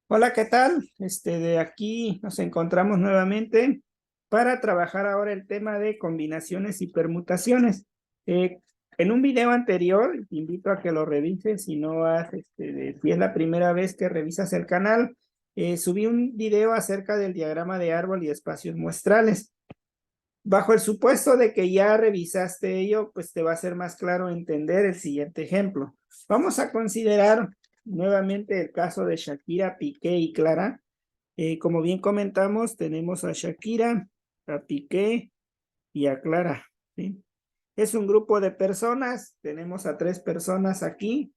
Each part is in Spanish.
Hola, ¿qué tal? De aquí nos encontramos nuevamente para trabajar ahora el tema de combinaciones y permutaciones. Eh, en un video anterior, te invito a que lo revises si no has, si es la primera vez que revisas el canal, subí un video acerca del diagrama de árbol y espacios muestrales. Bajo el supuesto de que ya revisaste ello, pues te va a ser más claro entender el siguiente ejemplo. Vamos a considerar nuevamente el caso de Shakira, Piqué y Clara. Como bien comentamos, tenemos a Shakira, a Piqué y a Clara, ¿sí? Es un grupo de personas, tenemos a 3 personas aquí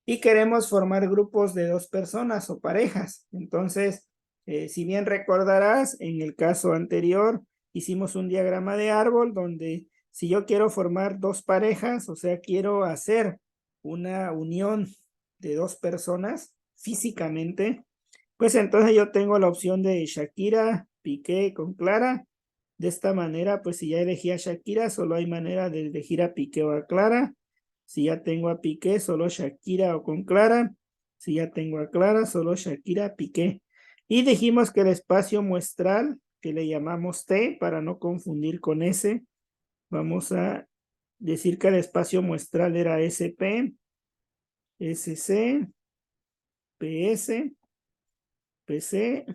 y queremos formar grupos de 2 personas o parejas. Entonces, si bien recordarás, en el caso anterior hicimos un diagrama de árbol donde si yo quiero formar 2 parejas, o sea, quiero hacer una unión de 2 personas físicamente, pues entonces yo tengo la opción de Shakira, Piqué con Clara. De esta manera, pues si ya elegí a Shakira, solo hay manera de elegir a Piqué o a Clara. Si ya tengo a Piqué, solo Shakira o con Clara. Si ya tengo a Clara, solo Shakira, Piqué. Y dijimos que el espacio muestral, que le llamamos T para no confundir con S, vamos a decir que el espacio muestral era SP, SC, PS, PC,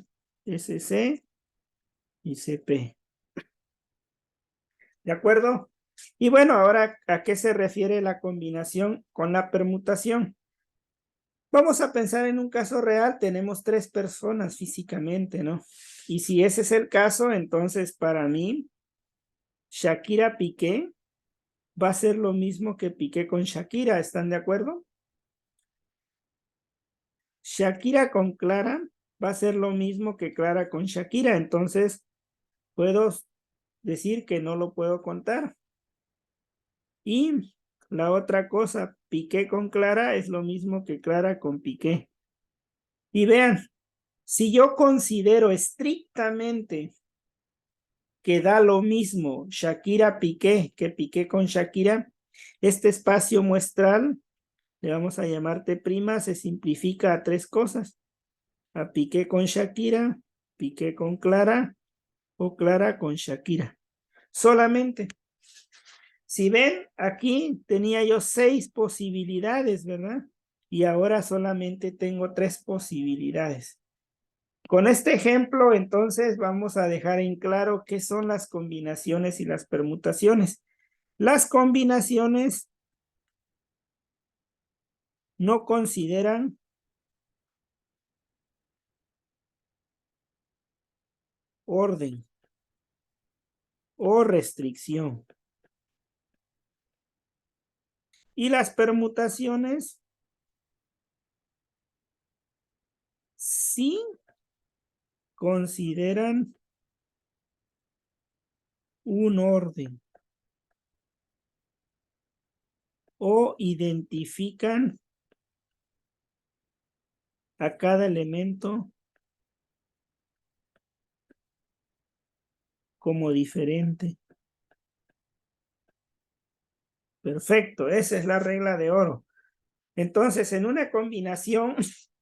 SC y CP. ¿De acuerdo? Y bueno, ahora, ¿a qué se refiere la combinación con la permutación? Vamos a pensar en un caso real, tenemos 3 personas físicamente, ¿no? Y si ese es el caso, entonces para mí, Shakira Piqué va a ser lo mismo que Piqué con Shakira, ¿están de acuerdo? Shakira con Clara va a ser lo mismo que Clara con Shakira, entonces puedo decir que no lo puedo contar. Y la otra cosa, Piqué con Clara es lo mismo que Clara con Piqué. Y vean, si yo considero estrictamente que da lo mismo Shakira Piqué que Piqué con Shakira, este espacio muestral, le vamos a llamar T', se simplifica a 3 cosas. A Piqué con Shakira, Piqué con Clara o Clara con Shakira. Solamente. Si ven, aquí tenía yo 6 posibilidades, ¿verdad? Y ahora solamente tengo 3 posibilidades. Con este ejemplo, entonces, vamos a dejar en claro qué son las combinaciones y las permutaciones. Las combinaciones no consideran orden o restricción. Y las permutaciones sí consideran un orden o identifican a cada elemento como diferente. Perfecto, esa es la regla de oro. Entonces, en una combinación,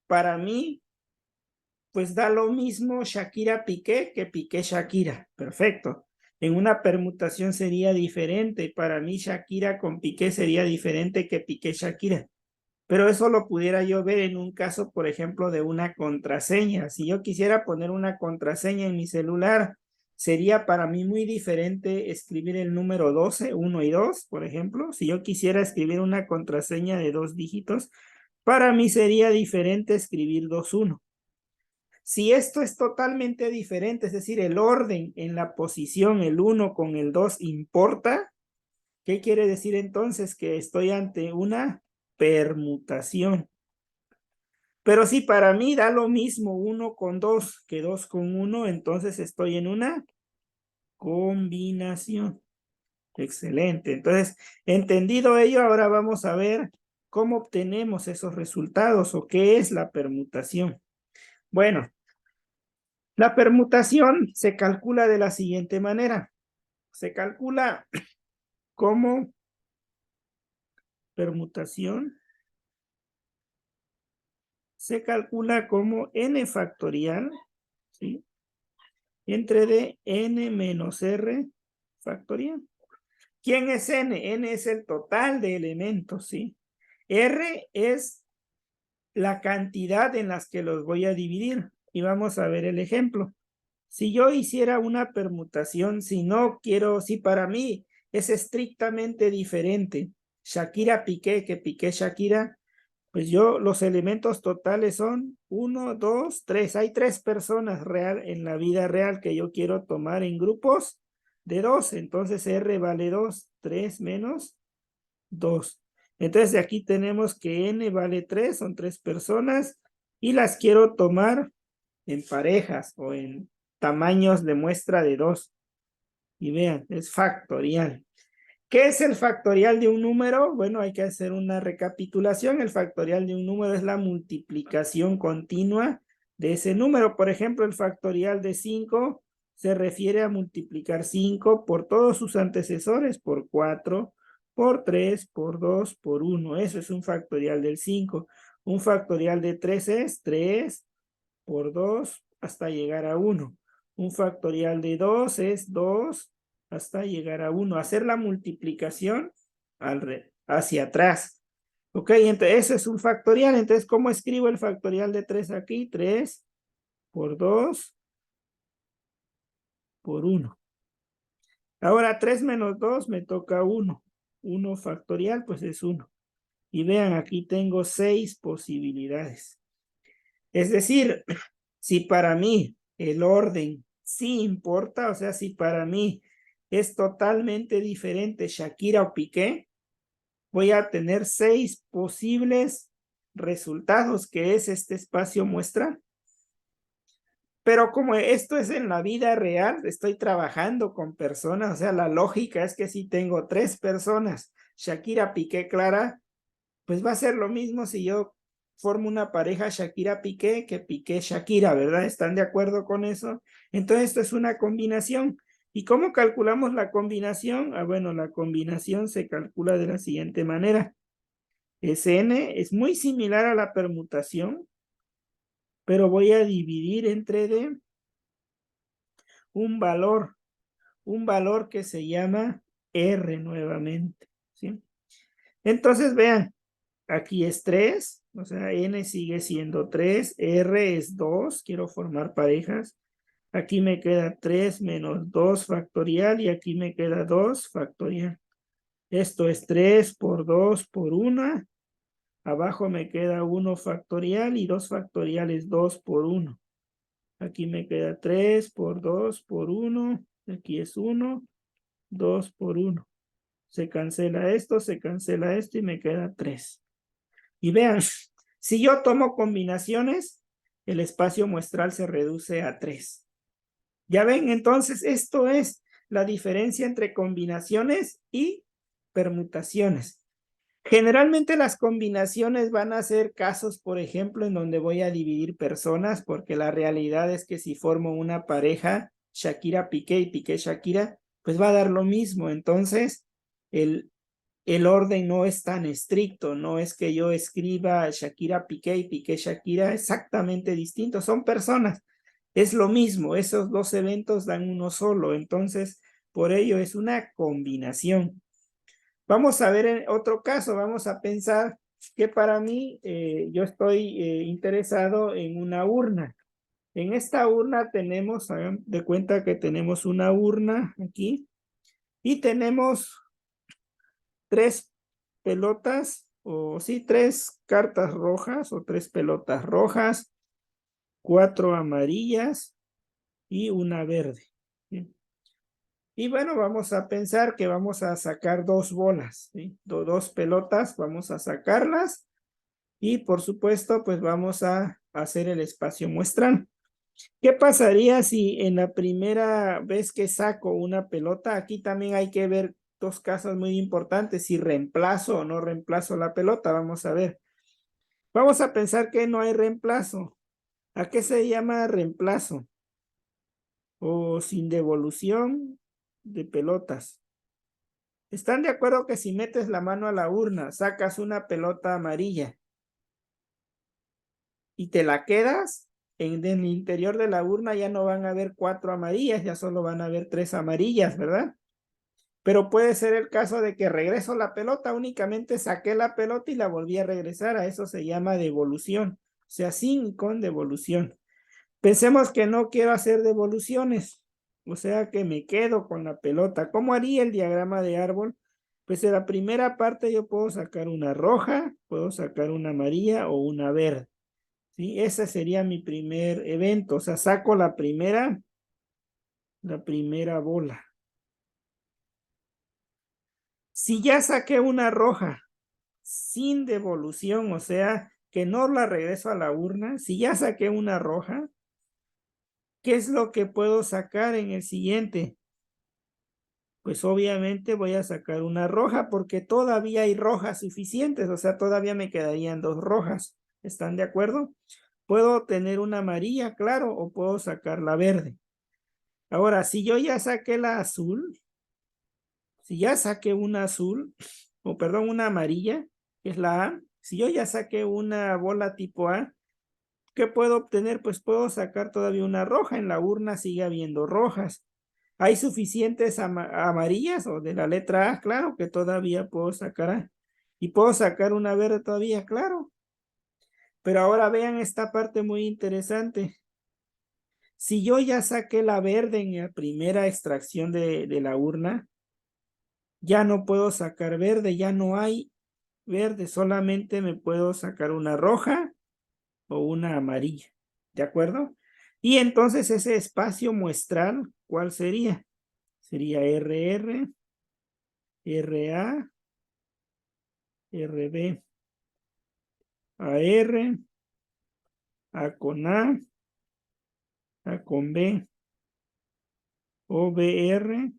para mí, pues da lo mismo Shakira Piqué que Piqué Shakira. Perfecto. En una permutación sería diferente. Para mí, Shakira con Piqué sería diferente que Piqué Shakira. Pero eso lo pudiera yo ver en un caso, por ejemplo, de una contraseña. Si yo quisiera poner una contraseña en mi celular, sería para mí muy diferente escribir el número 12, 1 y 2, por ejemplo. Si yo quisiera escribir una contraseña de 2 dígitos, para mí sería diferente escribir 2, 1. Si esto es totalmente diferente, es decir, el orden en la posición, el 1 con el 2 importa, ¿qué quiere decir entonces? Que estoy ante una permutación. Pero si para mí da lo mismo 1 con 2 que 2 con 1, entonces estoy en una combinación. Excelente. Entonces, entendido ello, ahora vamos a ver cómo obtenemos esos resultados o qué es la permutación. Bueno, la permutación se calcula de la siguiente manera. Se calcula como permutación se calcula como n factorial, ¿sí? Entre d n menos r factorial. ¿Quién es n? N es el total de elementos, ¿sí? R es la cantidad en las que los voy a dividir. Y vamos a ver el ejemplo. Si yo hiciera una permutación, si para mí es estrictamente diferente Shakira Piqué que Piqué Shakira, pues los elementos totales son 1, 2, 3. Hay 3 personas en la vida real que yo quiero tomar en grupos de 2. Entonces R vale 2, 3 menos 2. Entonces de aquí tenemos que N vale 3, son 3 personas y las quiero tomar en parejas o en tamaños de muestra de 2. Y vean, es factorial. ¿Qué es el factorial de un número? Bueno, hay que hacer una recapitulación. El factorial de un número es la multiplicación continua de ese número. Por ejemplo, el factorial de 5 se refiere a multiplicar 5 por todos sus antecesores, por 4, por 3, por 2, por 1. Eso es un factorial del 5. Un factorial de 3 es 3 por 2 hasta llegar a 1. Un factorial de 2 es 2 hasta llegar a 1. Hacer la multiplicación hacia atrás. Ok, entonces eso es un factorial. Entonces, ¿cómo escribo el factorial de 3 aquí? 3 por 2 por 1. Ahora 3 menos 2 me toca 1. 1 factorial, pues es 1. Y vean, aquí tengo 6 posibilidades. Es decir, si para mí el orden sí importa, o sea, si para mí es totalmente diferente Shakira o Piqué, voy a tener 6 posibles resultados, que es este espacio muestral. Pero como esto es en la vida real, estoy trabajando con personas, o sea, la lógica es que si tengo 3 personas, Shakira, Piqué, Clara, pues va a ser lo mismo si yo formo una pareja Shakira-Piqué que Piqué-Shakira, ¿verdad? ¿Están de acuerdo con eso? Entonces esto es una combinación. ¿Y cómo calculamos la combinación? Bueno, la combinación se calcula de la siguiente manera. Sn es muy similar a la permutación, pero voy a dividir entre d un valor que se llama r nuevamente, ¿sí? Entonces vean, aquí es 3, o sea, n sigue siendo 3, r es 2, quiero formar parejas. Aquí me queda 3 menos 2 factorial y aquí me queda 2 factorial. Esto es 3 por 2 por 1. Abajo me queda 1 factorial y 2 factorial es 2 por 1. Aquí me queda 3 por 2 por 1. Aquí es 1, 2 por 1. Se cancela esto y me queda 3. Y vean, si yo tomo combinaciones, el espacio muestral se reduce a 3. Ya ven, entonces esto es la diferencia entre combinaciones y permutaciones. Generalmente las combinaciones van a ser casos, por ejemplo, en donde voy a dividir personas, porque la realidad es que si formo una pareja, Shakira-Piqué y Piqué-Shakira, pues va a dar lo mismo. Entonces, el orden no es tan estricto, no es que yo escriba Shakira Piqué y Piqué Shakira exactamente distintos, son personas, es lo mismo, esos dos eventos dan uno solo, entonces por ello es una combinación. Vamos a ver en otro caso, vamos a pensar que para mí yo estoy interesado en una urna. En esta urna tenemos, hagan de cuenta que tenemos una urna aquí y tenemos 3 pelotas, o sí, 3 cartas rojas o 3 pelotas rojas, 4 amarillas y una verde. ¿Sí? Y bueno, vamos a pensar que vamos a sacar 2 bolas, ¿sí? 2 pelotas, vamos a sacarlas y por supuesto, pues vamos a hacer el espacio muestral. ¿Qué pasaría si en la primera vez que saco una pelota, aquí también hay que ver 2 casos muy importantes, si reemplazo o no reemplazo la pelota? Vamos a ver. Vamos a pensar que no hay reemplazo. ¿A qué se llama reemplazo? O sin devolución de pelotas. ¿Están de acuerdo que si metes la mano a la urna, sacas una pelota amarilla? y te la quedas, en el interior de la urna ya no van a haber 4 amarillas, ya solo van a haber 3 amarillas, ¿verdad? Pero puede ser el caso de que regreso la pelota, únicamente saqué la pelota y la volví a regresar, a eso se llama devolución, o sea, sin y con devolución. Pensemos que no quiero hacer devoluciones, o sea que me quedo con la pelota. ¿Cómo haría el diagrama de árbol? Pues en la primera parte yo puedo sacar una roja, puedo sacar una amarilla o una verde. ¿Sí? Ese sería mi primer evento, o sea, saco la primera bola. Si ya saqué una roja sin devolución, o sea, que no la regreso a la urna, si ya saqué una roja, ¿qué es lo que puedo sacar en el siguiente? Pues obviamente voy a sacar una roja porque todavía hay rojas suficientes, o sea, todavía me quedarían 2 rojas. ¿Están de acuerdo? Puedo tener una amarilla, claro, o puedo sacar la verde. Ahora, si yo ya saqué la azul, si ya saqué una azul, o perdón, una amarilla, que es la A, si yo ya saqué una bola tipo A, ¿qué puedo obtener? Pues puedo sacar todavía una roja, en la urna sigue habiendo rojas. ¿Hay suficientes amarillas o de la letra A? Claro que todavía puedo sacar A. ¿Y puedo sacar una verde todavía? Claro. Pero ahora vean esta parte muy interesante. Si yo ya saqué la verde en la primera extracción de la urna, ya no puedo sacar verde, ya no hay verde, solamente me puedo sacar una roja o una amarilla. ¿De acuerdo? Y entonces ese espacio muestral, ¿cuál sería? Sería RR, RA, RB, AR, A con A con B, OBR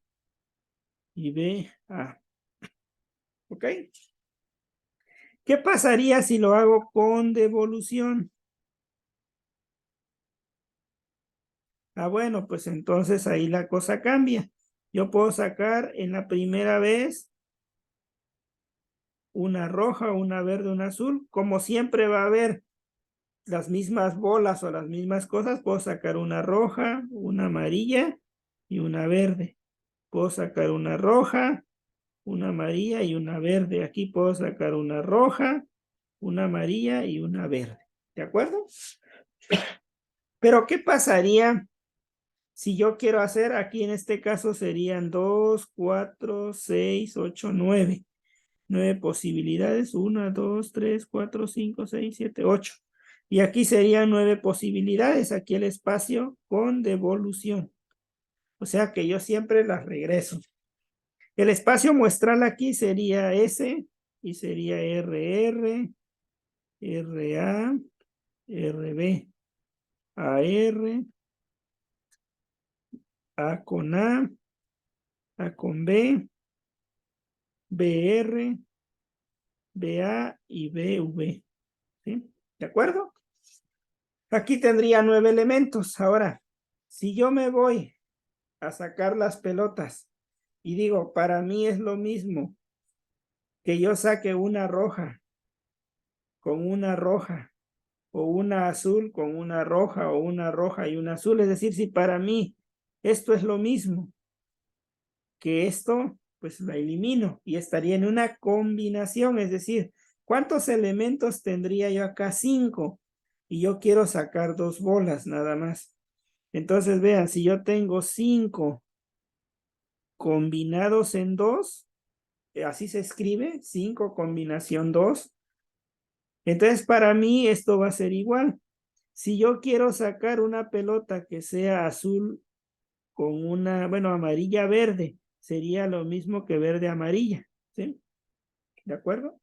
y BA. ¿Ok? ¿Qué pasaría si lo hago con devolución? Ah, bueno, pues entonces ahí la cosa cambia. Yo puedo sacar en la primera vez una roja, una verde, una azul. Como siempre va a haber las mismas bolas o las mismas cosas, puedo sacar una roja, una amarilla y una verde. Puedo sacar una roja, una amarilla y una verde. Aquí puedo sacar una roja, una amarilla y una verde. ¿De acuerdo? Pero ¿qué pasaría si yo quiero hacer, aquí en este caso serían 2, 4, 6, 8, 9. 9 posibilidades, 1, 2, 3, 4, 5, 6, 7, 8. Y aquí serían 9 posibilidades, aquí el espacio con devolución. O sea que yo siempre las regreso. El espacio muestral aquí sería S y sería RR, RA, RB, AR, A con A con B, BR, BA y BV. ¿Sí? ¿De acuerdo? Aquí tendría 9 elementos. Ahora, si yo me voy a sacar las pelotas y digo, para mí es lo mismo que yo saque una roja con una roja o una azul con una roja o una roja y una azul. Es decir, si para mí esto es lo mismo que esto, pues la elimino y estaría en una combinación. Es decir, ¿cuántos elementos tendría yo acá? 5. Y yo quiero sacar 2 bolas nada más. Entonces vean, si yo tengo 5 combinados en 2, así se escribe, 5 combinación 2. Entonces para mí esto va a ser igual. Si yo quiero sacar una pelota que sea azul con una, bueno, amarilla verde, sería lo mismo que verde amarilla, ¿sí? ¿De acuerdo?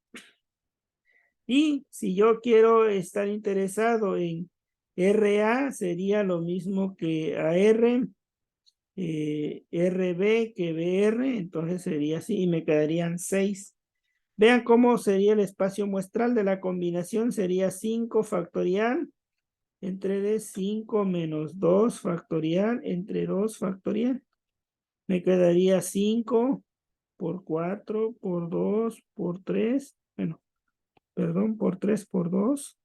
Y si yo quiero estar interesado en RA, sería lo mismo que AR, RB que BR, entonces sería así y me quedarían 6. Vean cómo sería el espacio muestral de la combinación, sería 5 factorial entre de 5 menos 2 factorial entre 2 factorial. Me quedaría 5 por 4 por 2 por 3, bueno, perdón, por 3 por 2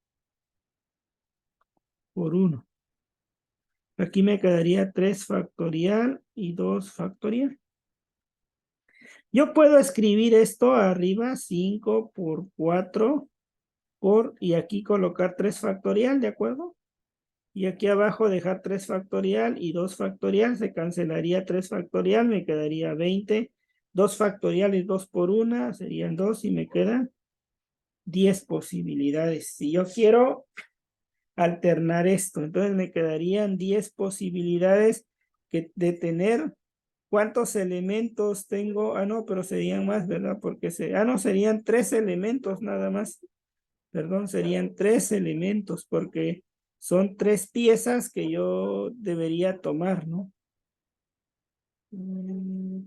por 1. Aquí me quedaría 3 factorial y 2 factorial. Yo puedo escribir esto arriba, 5 por 4 y aquí colocar 3 factorial, ¿de acuerdo? Y aquí abajo dejar 3 factorial y 2 factorial, se cancelaría 3 factorial, me quedaría 20. 2 factorial y 2 por 1 serían 2 y me quedan 10 posibilidades. Si yo quiero alternar esto, entonces me quedarían 10 posibilidades de tener. ¿Cuántos elementos tengo? Ah, no, pero serían más, ¿verdad? Porque no, serían 3 elementos nada más. Perdón, serían 3 elementos porque son 3 piezas que yo debería tomar, ¿no?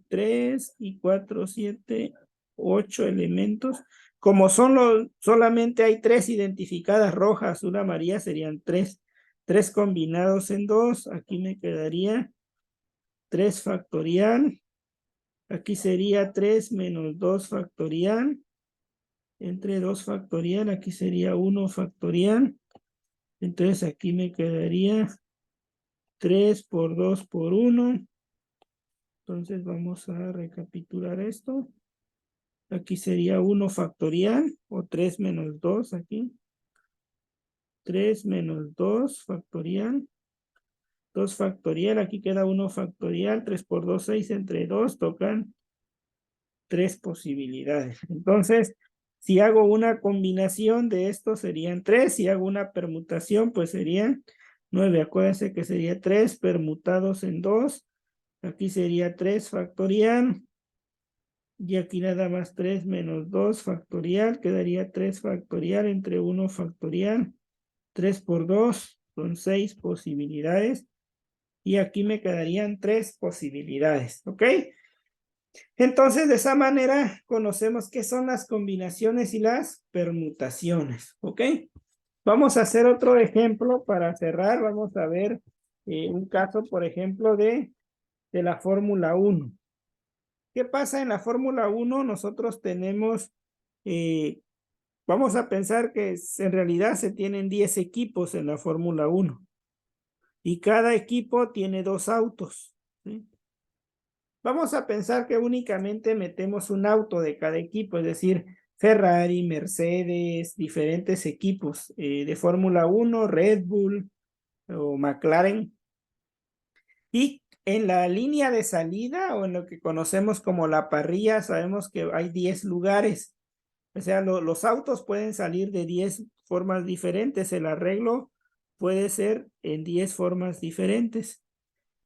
3 y 4, 7, 8 elementos. Como solamente hay 3 identificadas, roja, azul, amarilla, serían 3. 3 combinados en 2, aquí me quedaría 3 factorial. Aquí sería 3 menos 2 factorial. Entre 2 factorial, aquí sería 1 factorial. Entonces aquí me quedaría 3 por 2 por 1. Entonces vamos a recapitular esto. Aquí sería 1 factorial o 3 menos 2 aquí. 3 menos 2 factorial. 2 factorial, aquí queda 1 factorial. 3 por 2, 6. Entre 2 tocan 3 posibilidades. Entonces, si hago una combinación de estos serían 3. Si hago una permutación, pues serían 9. Acuérdense que sería 3 permutados en 2. Aquí sería 3 factorial. Y aquí nada más 3 menos 2 factorial. Quedaría 3 factorial entre 1 factorial. 3 por 2 son 6 posibilidades. Y aquí me quedarían 3 posibilidades. ¿Ok? Entonces, de esa manera conocemos qué son las combinaciones y las permutaciones. ¿Ok? Vamos a hacer otro ejemplo para cerrar. Vamos a ver un caso, por ejemplo, de la Fórmula 1. ¿Qué pasa en la Fórmula 1? Nosotros tenemos, vamos a pensar que en realidad se tienen 10 equipos en la Fórmula 1. Y cada equipo tiene 2 autos. ¿Sí? Vamos a pensar que únicamente metemos un auto de cada equipo, es decir, Ferrari, Mercedes, diferentes equipos de Fórmula 1, Red Bull o McLaren. Y en la línea de salida o en lo que conocemos como la parrilla, sabemos que hay 10 lugares. O sea, los autos pueden salir de 10 formas diferentes. El arreglo puede ser en 10 formas diferentes.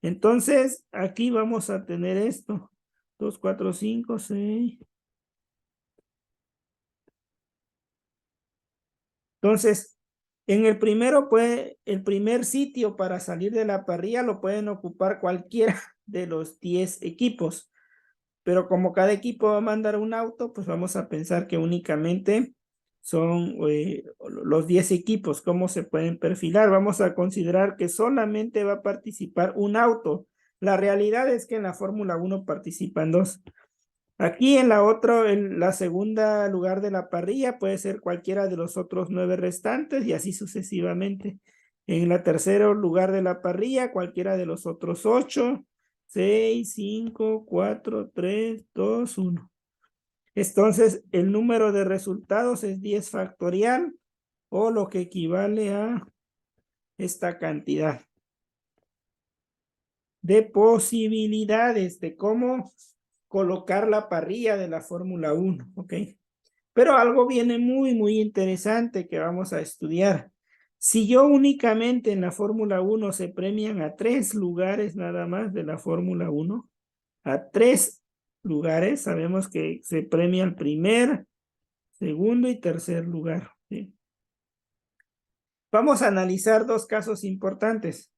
Entonces, aquí vamos a tener esto. 2, 4, 5, 6. Entonces, en el primero el primer sitio para salir de la parrilla lo pueden ocupar cualquiera de los 10 equipos. Pero como cada equipo va a mandar un auto, pues vamos a pensar que únicamente son los 10 equipos. ¿Cómo se pueden perfilar? Vamos a considerar que solamente va a participar un auto. La realidad es que en la Fórmula 1 participan 2. Aquí en la segunda lugar de la parrilla puede ser cualquiera de los otros 9 restantes y así sucesivamente. En la tercero lugar de la parrilla, cualquiera de los otros 8, 6, 5, 4, 3, 2, 1. Entonces, el número de resultados es 10 factorial o lo que equivale a esta cantidad de posibilidades de cómo colocar la parrilla de la Fórmula 1, ¿ok? Pero algo viene muy, muy interesante que vamos a estudiar. Si yo únicamente en la Fórmula 1 se premian a 3 lugares nada más de la Fórmula 1, a 3 lugares, sabemos que se premia el primer, segundo y tercer lugar, ¿sí? Vamos a analizar 2 casos importantes.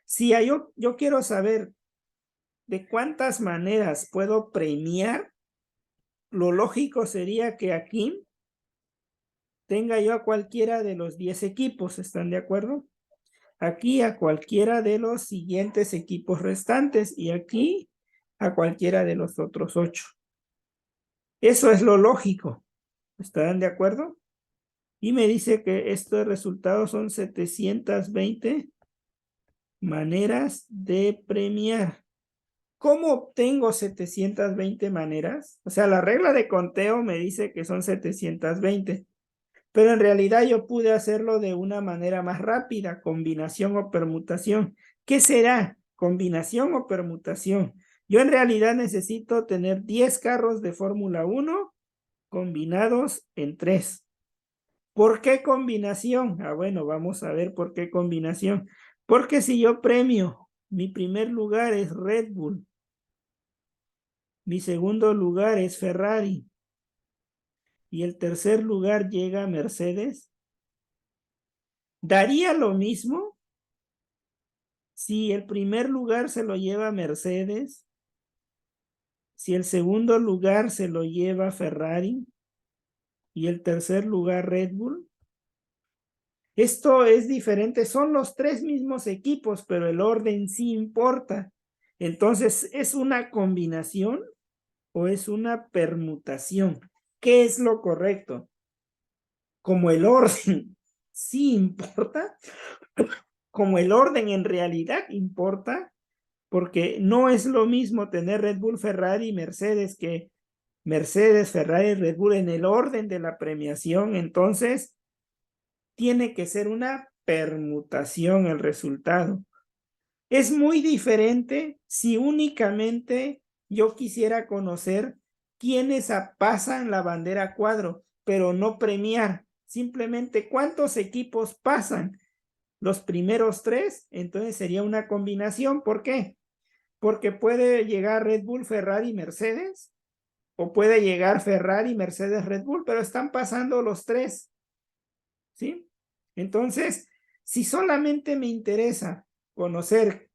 Si yo quiero saber de cuántas maneras puedo premiar, lo lógico sería que aquí tenga yo a cualquiera de los 10 equipos, ¿están de acuerdo? Aquí a cualquiera de los siguientes equipos restantes y aquí a cualquiera de los otros 8. Eso es lo lógico. ¿Estarán de acuerdo? Y me dice que estos resultados son 720 maneras de premiar. ¿Cómo obtengo 720 maneras? O sea, la regla de conteo me dice que son 720, pero en realidad yo pude hacerlo de una manera más rápida, combinación o permutación. ¿Qué será? ¿Combinación o permutación? Yo en realidad necesito tener 10 carros de Fórmula 1 combinados en 3. ¿Por qué combinación? Bueno, vamos a ver por qué combinación. Porque si yo premio, mi primer lugar es Red Bull, mi segundo lugar es Ferrari y el tercer lugar llega a Mercedes, ¿daría lo mismo si el primer lugar se lo lleva Mercedes, si el segundo lugar se lo lleva Ferrari y el tercer lugar Red Bull? Esto es diferente, son los tres mismos equipos, pero el orden sí importa. Entonces, ¿es una combinación o es una permutación? ¿Qué es lo correcto? Como el orden sí importa, como el orden en realidad importa, porque no es lo mismo tener Red Bull, Ferrari y Mercedes que Mercedes, Ferrari, Red Bull en el orden de la premiación. Entonces, tiene que ser una permutación el resultado. Es muy diferente si únicamente yo quisiera conocer quiénes pasan la bandera cuadro, pero no premiar, simplemente cuántos equipos pasan. Los primeros 3, entonces sería una combinación. ¿Por qué? Porque puede llegar Red Bull, Ferrari, Mercedes, o puede llegar Ferrari, Mercedes, Red Bull, pero están pasando los 3, ¿sí? Entonces, si solamente me interesa conocer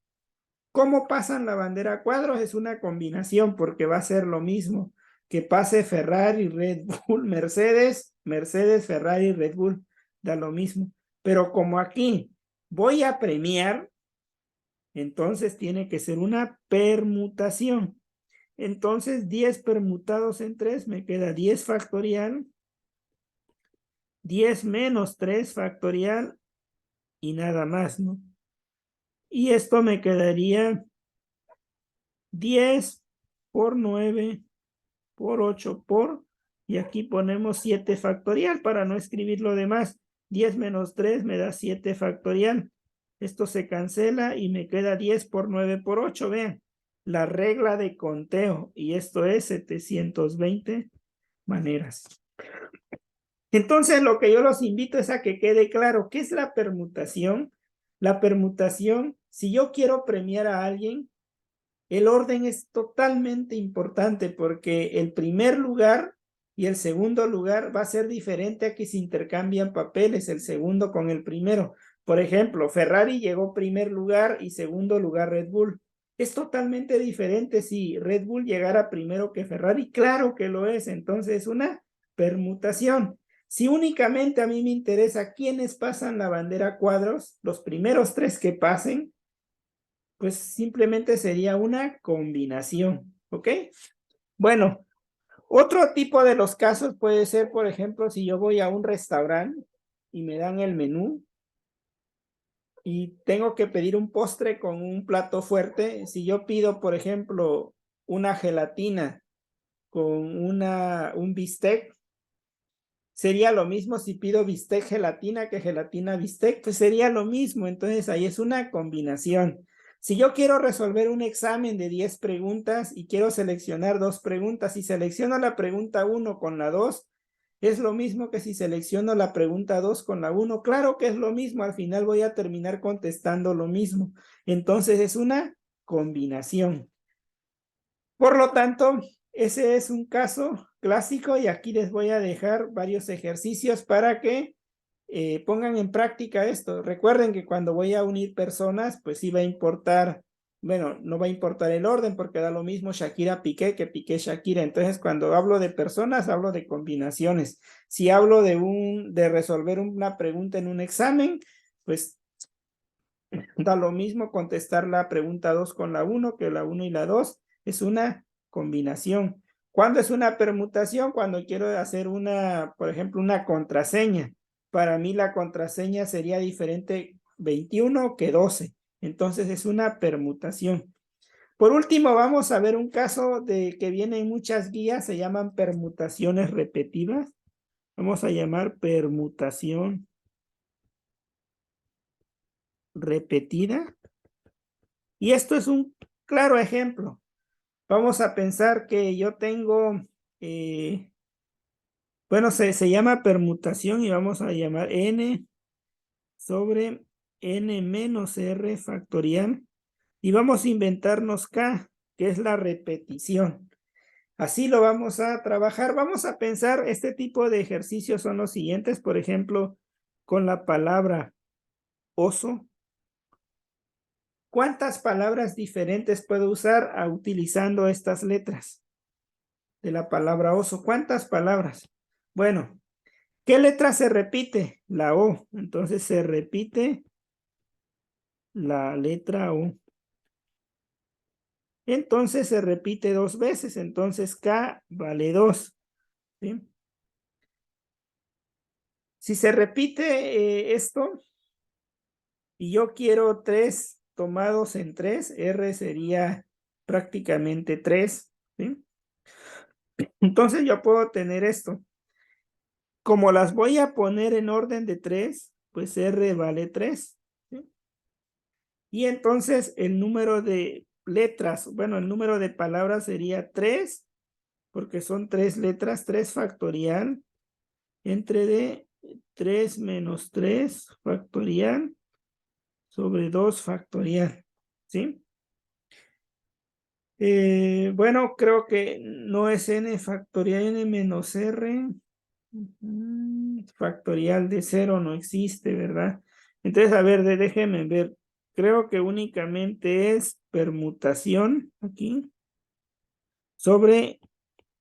cómo pasan la bandera a cuadros, es una combinación porque va a ser lo mismo que pase Ferrari, Red Bull, Mercedes, Mercedes, Ferrari, Red Bull, da lo mismo. Pero como aquí voy a premiar, entonces tiene que ser una permutación. Entonces 10 permutados en 3 me queda 10 factorial, 10 menos 3 factorial y nada más, ¿no? Y esto me quedaría 10 por 9 por 8 por, y aquí ponemos 7 factorial para no escribir lo demás. 10 menos 3 me da 7 factorial. Esto se cancela y me queda 10 por 9 por 8. Vean, la regla de conteo, y esto es 720 maneras. Entonces, lo que yo los invito es a que quede claro, ¿qué es la permutación? La permutación, si yo quiero premiar a alguien, el orden es totalmente importante porque el primer lugar y el segundo lugar va a ser diferente a que se intercambian papeles, el segundo con el primero. Por ejemplo, Ferrari llegó primer lugar y segundo lugar Red Bull. Es totalmente diferente si Red Bull llegara primero que Ferrari. Claro que lo es, entonces es una permutación. Si únicamente a mí me interesa quiénes pasan la bandera a cuadros, los primeros 3 que pasen, pues simplemente sería una combinación, ¿ok? Bueno, otro tipo de los casos puede ser, por ejemplo, si yo voy a un restaurante y me dan el menú y tengo que pedir un postre con un plato fuerte. Si yo pido, por ejemplo, una gelatina con un bistec, sería lo mismo si pido bistec gelatina que gelatina bistec, pues sería lo mismo. Entonces ahí es una combinación. Si yo quiero resolver un examen de 10 preguntas y quiero seleccionar 2 preguntas, si selecciono la pregunta 1 con la 2, es lo mismo que si selecciono la pregunta 2 con la 1. Claro que es lo mismo, al final voy a terminar contestando lo mismo. Entonces es una combinación. Por lo tanto, ese es un caso clásico y aquí les voy a dejar varios ejercicios para que pongan en práctica esto. Recuerden que cuando voy a unir personas, pues sí va a importar, bueno, no va a importar el orden porque da lo mismo Shakira Piqué que Piqué Shakira. Entonces, cuando hablo de personas, hablo de combinaciones. Si hablo de resolver una pregunta en un examen, pues da lo mismo contestar la pregunta 2 con la 1 que la 1 y la 2. Es una combinación. ¿Cuándo es una permutación? Cuando quiero hacer una, por ejemplo, una contraseña. para mí la contraseña sería diferente 21 que 12. Entonces es una permutación. Por último, vamos a ver un caso de que viene en muchas guías, se llaman permutaciones repetidas. Vamos a llamar permutación repetida. Y esto es un claro ejemplo. Vamos a pensar que yo tengo, bueno, se llama permutación y vamos a llamar n sobre n menos r factorial. Y vamos a inventarnos k, que es la repetición. Así lo vamos a trabajar. Vamos a pensar, este tipo de ejercicios son los siguientes, por ejemplo, con la palabra oso. ¿Cuántas palabras diferentes puedo usar utilizando estas letras de la palabra oso? ¿Cuántas palabras? Bueno, ¿qué letra se repite? La O. Entonces se repite la letra O. Entonces se repite 2 veces. Entonces K vale 2. ¿Sí? Si se repite esto y yo quiero 3 tomados en 3, R sería prácticamente 3. ¿Sí? Entonces yo puedo tener esto. Como las voy a poner en orden de 3, pues R vale 3. ¿Sí? Y entonces el número de letras, bueno, el número de palabras sería 3, porque son 3 letras, 3 factorial, entre de 3 menos 3 factorial sobre 2 factorial. ¿Sí? Bueno, creo que no es n factorial, n menos r. Factorial de 0 no existe, ¿verdad? Entonces, a ver, déjenme ver. Creo que únicamente es permutación aquí sobre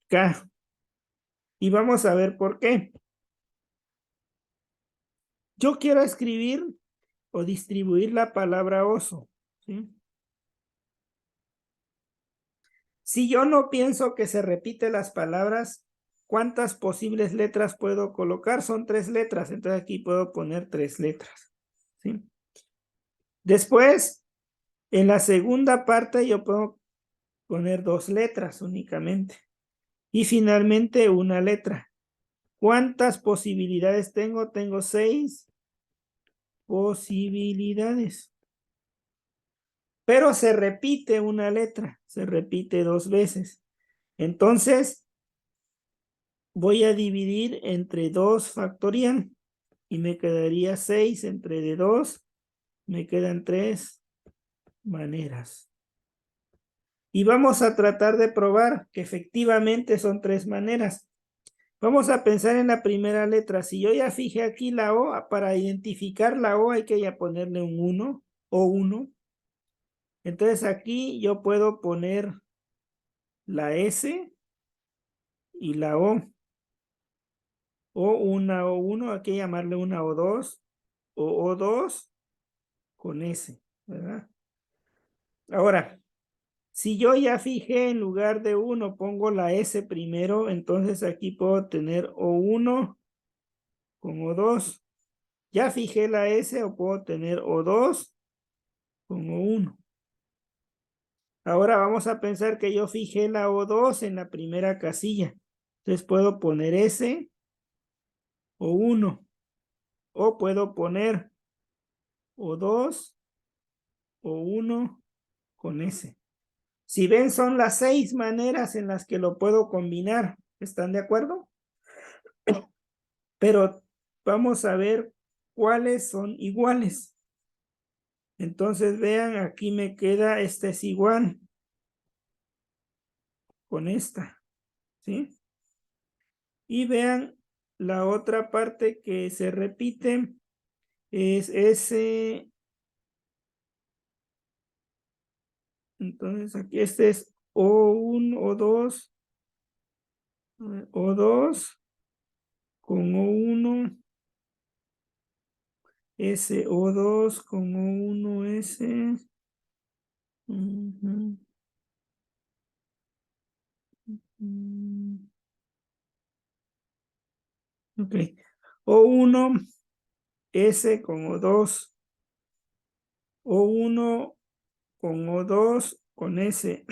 K. Y vamos a ver por qué. Yo quiero escribir o distribuir la palabra oso. ¿Sí? Si yo no pienso que se repite las palabras, ¿cuántas posibles letras puedo colocar? Son 3 letras, entonces aquí puedo poner 3 letras. ¿Sí? Después, en la segunda parte yo puedo poner 2 letras únicamente. Y finalmente una letra. ¿Cuántas posibilidades tengo? Tengo 6 posibilidades. Pero se repite una letra, se repite 2 veces. Entonces, voy a dividir entre 2 factorial y me quedaría 6 entre de 2, me quedan 3 maneras. Y vamos a tratar de probar que efectivamente son 3 maneras. Vamos a pensar en la primera letra. Si yo ya fijé aquí la O, para identificar la O hay que ya ponerle un 1 o 1. Entonces aquí yo puedo poner la S y la O. O una O1, hay que llamarle una O2 o O2 con S, ¿verdad? Ahora, si yo ya fijé en lugar de 1 pongo la S primero, entonces aquí puedo tener O1 con O2. Ya fijé la S o puedo tener O2 con O1. Ahora vamos a pensar que yo fijé la O2 en la primera casilla. Entonces puedo poner S O1 o puedo poner O2 O1 con S. Si ven, son las 6 maneras en las que lo puedo combinar. ¿Están de acuerdo? Pero vamos a ver cuáles son iguales. Entonces vean, aquí me queda, esta es igual con esta, ¿sí? Y vean, la otra parte que se repite es S. Entonces aquí este es O1, O2, O2 con O1, SO2 con O1S. Ok. O1 S con O2, O1 con O2 con S.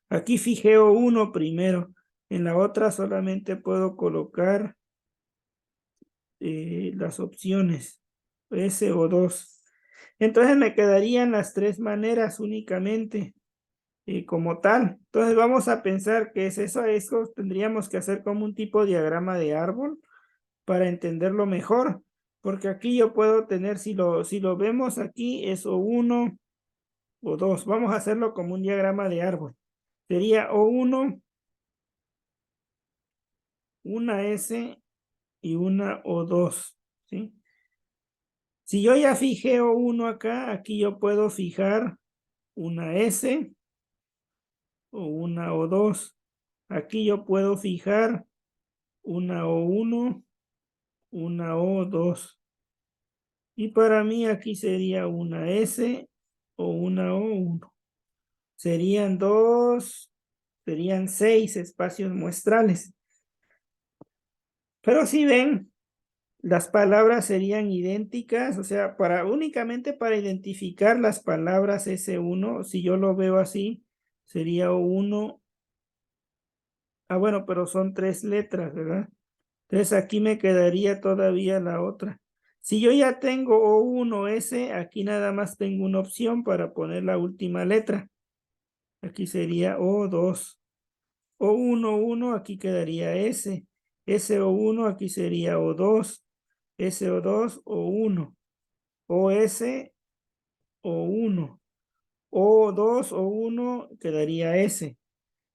Aquí fijé O1 primero. En la otra solamente puedo colocar las opciones S o 2. Entonces me quedarían las tres maneras únicamente como tal. Entonces vamos a pensar que es eso. Eso tendríamos que hacer como un tipo de diagrama de árbol para entenderlo mejor. Porque aquí yo puedo tener, si lo vemos aquí, es O1 o 2. Vamos a hacerlo como un diagrama de árbol. Sería O1, una S y una O2, ¿sí? Si yo ya fijé O1 acá, aquí yo puedo fijar una S o una O2. Aquí yo puedo fijar una O1, una O2. Y para mí aquí sería una S o una O1. Serían 6 espacios muestrales. Pero si ven, las palabras serían idénticas, o sea, únicamente para identificar las palabras S1, si yo lo veo así, sería O1. Bueno, pero son 3 letras, ¿verdad? Entonces aquí me quedaría todavía la otra. Si yo ya tengo O1S, aquí nada más tengo una opción para poner la última letra. Aquí sería O2. O1, aquí quedaría S. SO1, aquí sería O2. SO2, O1. OS, O1. O2, O1, quedaría S.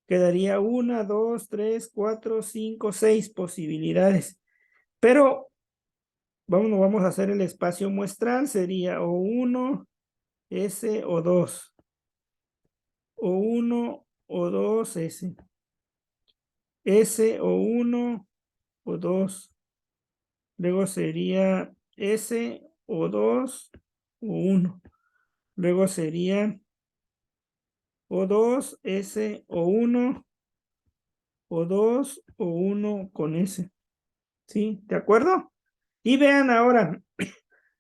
Quedaría 1, 2, 3, 4, 5, 6 posibilidades. Pero vamos a hacer el espacio muestral. Sería O1, S, O2. O1, O2, S. S, O1, O2. Luego sería S, O2, O1. Luego sería O2, S, O1, O2, O1 con S. ¿Sí? ¿De acuerdo? Y vean ahora,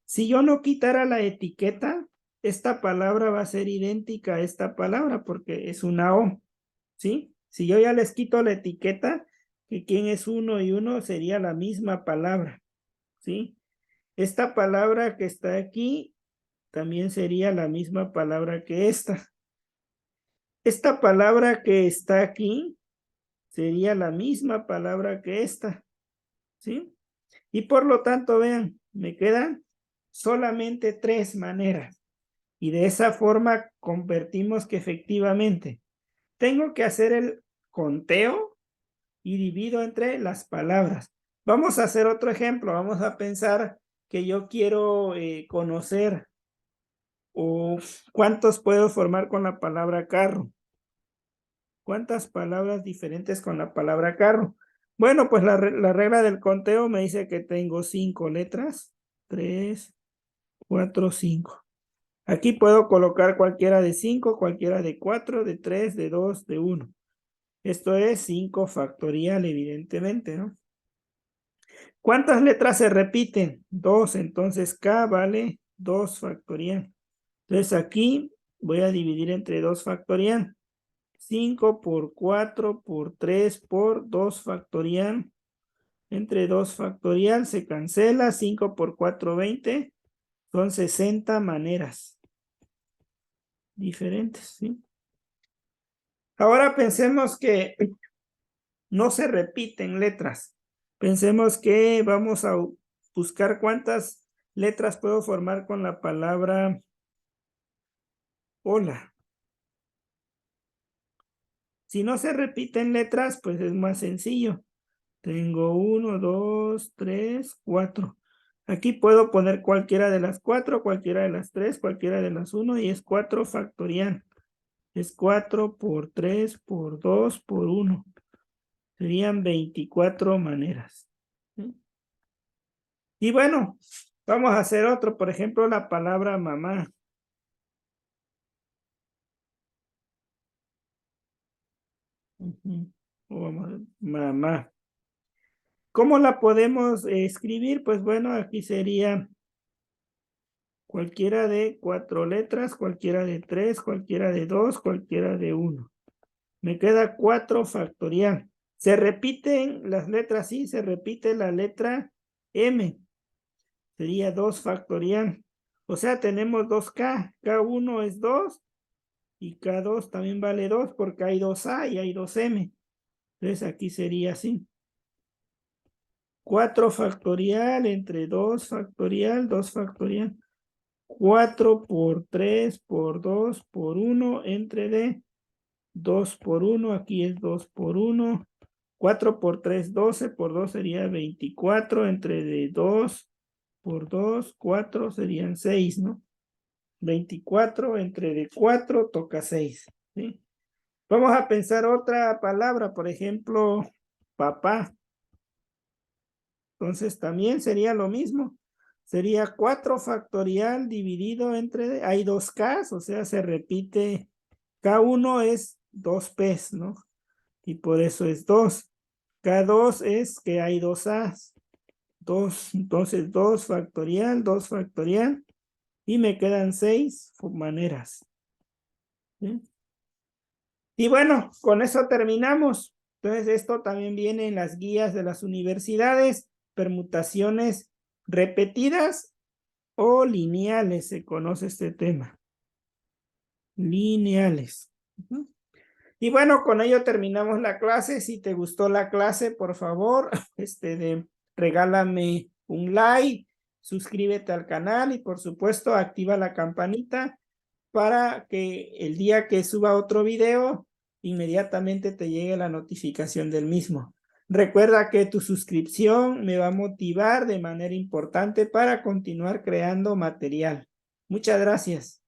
si yo no quitara la etiqueta, esta palabra va a ser idéntica a esta palabra porque es una O, ¿sí? Si yo ya les quito la etiqueta, que quién es uno y uno sería la misma palabra, ¿sí? Esta palabra que está aquí también sería la misma palabra que esta. Esta palabra que está aquí sería la misma palabra que esta, ¿sí? Y por lo tanto, vean, me quedan solamente 3 maneras. Y de esa forma convertimos que efectivamente tengo que hacer el conteo y divido entre las palabras. Vamos a hacer otro ejemplo. Vamos a pensar que yo quiero conocer o cuántos puedo formar con la palabra carro. ¿Cuántas palabras diferentes con la palabra carro? Bueno, pues la regla del conteo me dice que tengo 5 letras. 3, 4, 5. Aquí puedo colocar cualquiera de 5, cualquiera de 4, de 3, de 2, de 1. Esto es 5 factorial, evidentemente, ¿no? ¿Cuántas letras se repiten? 2, entonces K vale 2 factorial. Entonces aquí voy a dividir entre 2 factorial. 5 por 4 por 3 por 2 factorial. Entre 2 factorial se cancela. 5 por 4, 20. Son 60 maneras diferentes, ¿sí? Ahora pensemos que no se repiten letras. Pensemos que vamos a buscar cuántas letras puedo formar con la palabra hola. Si no se repiten letras, pues es más sencillo. Tengo 1, 2, 3, 4. Aquí puedo poner cualquiera de las 4, cualquiera de las 3, cualquiera de las 1 y es 4 factorial. Es 4 por 3 por 2 por 1. Serían 24 maneras. ¿Sí? Y bueno, vamos a hacer otro. Por ejemplo, la palabra mamá. O vamos a ver, mamá. ¿Cómo la podemos escribir? Pues bueno, aquí sería Cualquiera de 4 letras, cualquiera de 3, cualquiera de 2, cualquiera de 1. Me queda 4 factorial. Se repiten las letras, sí, se repite la letra M. Sería 2 factorial. O sea, tenemos 2K. K1 es 2 y K2 también vale 2 porque hay 2A y hay 2M. Entonces aquí sería así. 4 factorial entre 2 factorial, 2 factorial. 4 por 3 por 2 por 1 entre D. 2 por 1, aquí es 2 por 1. 4 por 3, 12, por 2 sería 24, entre de 2 por 2, 4 serían 6, ¿no? 24 entre de 4 toca 6, ¿sí? Vamos a pensar otra palabra, por ejemplo, papá. Entonces también sería lo mismo. Sería 4 factorial dividido entre, hay 2 K, o sea, se repite, K1 es 2 P, ¿no? Y por eso es 2. K2 es que hay 2 A's. 2, entonces 2 factorial, y me quedan 6 maneras. ¿Sí? Y bueno, con eso terminamos. Entonces esto también viene en las guías de las universidades, permutaciones repetidas o lineales, se conoce este tema. Lineales. Y bueno, con ello terminamos la clase. Si te gustó la clase, por favor, regálame un like, suscríbete al canal y por supuesto activa la campanita para que el día que suba otro video, inmediatamente te llegue la notificación del mismo. Recuerda que tu suscripción me va a motivar de manera importante para continuar creando material. Muchas gracias.